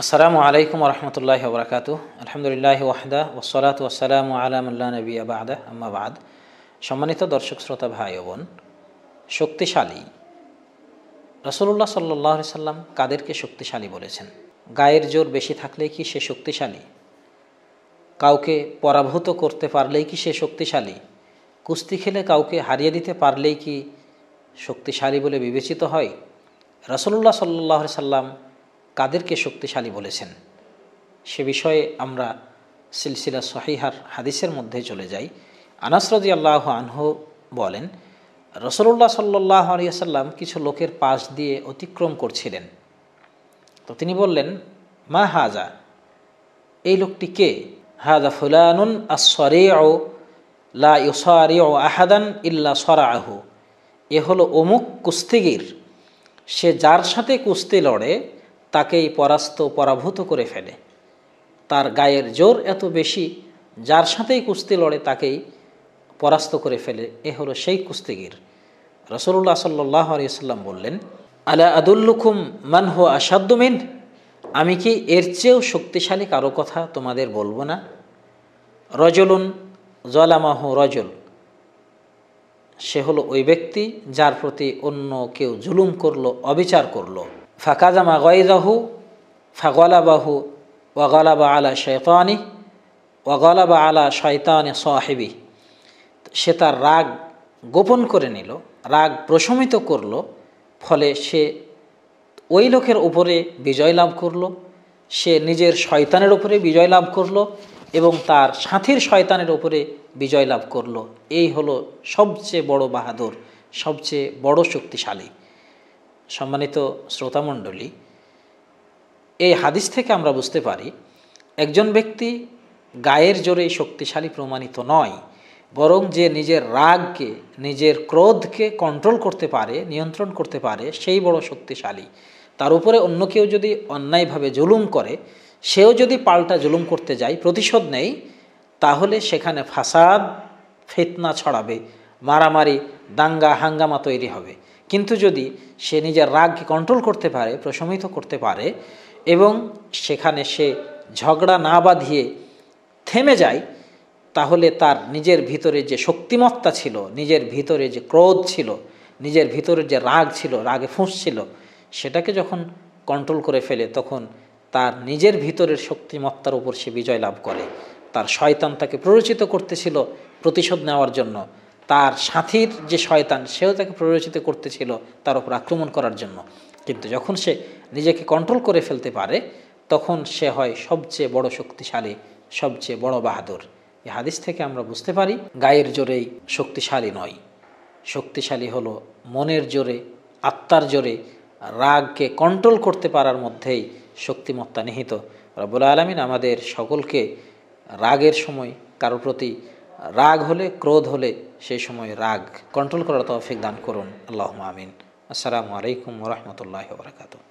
আসসালামু আলাইকুম রহমতুল্লাহি ওয়া বারাকাতুহু। আলহামদুলিল্লাহি ওয়াহদা ওয়াসসালাতু ওয়াসসালামু আলা মান লা নাবিয়্যা বা'দা, আম্মা বা'দ। সম্মানিত দর্শক শ্রোতা ভাই ও বোন, শক্তিশালী রাসূলুল্লাহ সাল্লাল্লাহু আলাইহি সাল্লাম কাদেরকে শক্তিশালী বলেছেন? গায়ের জোর বেশি থাকলেই কি সে শক্তিশালী? কাউকে পরাভূত করতে পারলেই কি সে শক্তিশালী? কুস্তি খেলে কাউকে হারিয়ে দিতে পারলেই কি শক্তিশালী বলে বিবেচিত হয়? রাসূলুল্লাহ সাল্লাল্লাহু আলাইহি সাল্লাম কাদেরকে শক্তিশালী বলেছেন সে বিষয়ে আমরা সিলসিলা সহিহার হাদিসের মধ্যে চলে যাই। আনাস রাদিয়াল্লাহু আনহু বলেন, রাসূলুল্লাহ সাল্লাল্লাহু আলাইহি ওয়াসাল্লাম কিছু লোকের পাশ দিয়ে অতিক্রম করছিলেন। তো তিনি বললেন, মা হাজা, এই লোকটি কে? হাজা ফুলানুন আস-সারিউ লা ইউসারিউ আহাদান ইল্লা সারাহু। এ হলো অমুক কুস্তিগীর, সে যার সাথে কুস্তি লড়ে তাকেই পরাভূত করে ফেলে। তার গায়ের জোর এত বেশি, যার সাথেই কুস্তি লড়ে তাকেই পরাস্ত করে ফেলে। এ হলো সেই কুস্তিগীর। রাসূলুল্লাহ সাল্লাল্লাহু আলাইহি ওয়াসাল্লাম বললেন, আলা আদুল্লুকুম মান হুয়া আশাদ্দু মিন, আমি কি এর চেয়েও শক্তিশালী কারো কথা তোমাদের বলবো না? রজুলুন যালামাহু রজুল, সে হলো ওই ব্যক্তি যার প্রতি অন্য কেউ জুলুম করলো, অবিচার করলো। ফাকাজামা গায়যাহু ফাগালাবাহু ওয়া গালাবা আলা শাইতানি ওয়া গালাবা আলা শাইতানি সাহিবি, সে তার রাগ গোপন করে নিল, রাগ প্রশমিত করল, ফলে সে ওই লোকের উপরে বিজয় লাভ করল, সে নিজের শয়তানের উপরে বিজয় লাভ করল এবং তার সাথীর শয়তানের উপরে বিজয় লাভ করল। এই হলো সবচেয়ে বড় বাহাদুর, সবচেয়ে বড় শক্তিশালী। সম্মানিত শ্রোতামণ্ডলী, এই হাদিস থেকে আমরা বুঝতে পারি একজন ব্যক্তি গায়ের জোরে শক্তিশালী প্রমাণিত নয়, বরং যে নিজের রাগকে, নিজের ক্রোধকে কন্ট্রোল করতে পারে, নিয়ন্ত্রণ করতে পারে, সেই বড় শক্তিশালী। তার উপরে অন্য কেউ যদি অন্যায়ভাবে জুলুম করে, সেও যদি পাল্টা জুলুম করতে যায়, প্রতিশোধ নেই, তাহলে সেখানে ফাসাদ, ফিতনা ছড়াবে, মারামারি, দাঙ্গা হাঙ্গামা তৈরি হবে। কিন্তু যদি সে নিজের রাগকে কন্ট্রোল করতে পারে, প্রশমিত করতে পারে এবং সেখানে সে ঝগড়া না বাঁধিয়ে থেমে যায়, তাহলে তার নিজের ভিতরে যে শক্তিমত্তা ছিল, নিজের ভিতরে যে ক্রোধ ছিল, নিজের ভিতরে যে রাগ ছিল, রাগে ফুঁসছিল, সেটাকে যখন কন্ট্রোল করে ফেলে, তখন তার নিজের ভিতরের শক্তিমত্তার উপর সে বিজয় লাভ করে। তার শয়তান তাকে প্ররোচিত করতেছিল প্রতিশোধ নেওয়ার জন্য, তার সাথীর যে শয়তান সেও তাকে প্ররোচিত করতেছিল তার উপর আক্রমণ করার জন্য। কিন্তু যখন সে নিজেকে কন্ট্রোল করে ফেলতে পারে, তখন সে হয় সবচেয়ে বড় শক্তিশালী, সবচেয়ে বড় বাহাদুর। এই হাদিস থেকে আমরা বুঝতে পারি গায়ের জোরেই শক্তিশালী নয়, শক্তিশালী হলো মনের জোরে, আত্মার জোরে, রাগকে কন্ট্রোল করতে পারার মধ্যেই শক্তিমত্তা নিহিত। রব্বুল আলামিন আমাদের সকলকে রাগের সময় কারোর প্রতি রাগ হলে, ক্রোধ হলে, সেই সময় রাগ কন্ট্রোল করার তৌফিক দান করুন। আল্লাহুম্মা আমিন। আসসালামু আলাইকুম ওয়া রাহমাতুল্লাহি ওয়া বারাকাতুহু।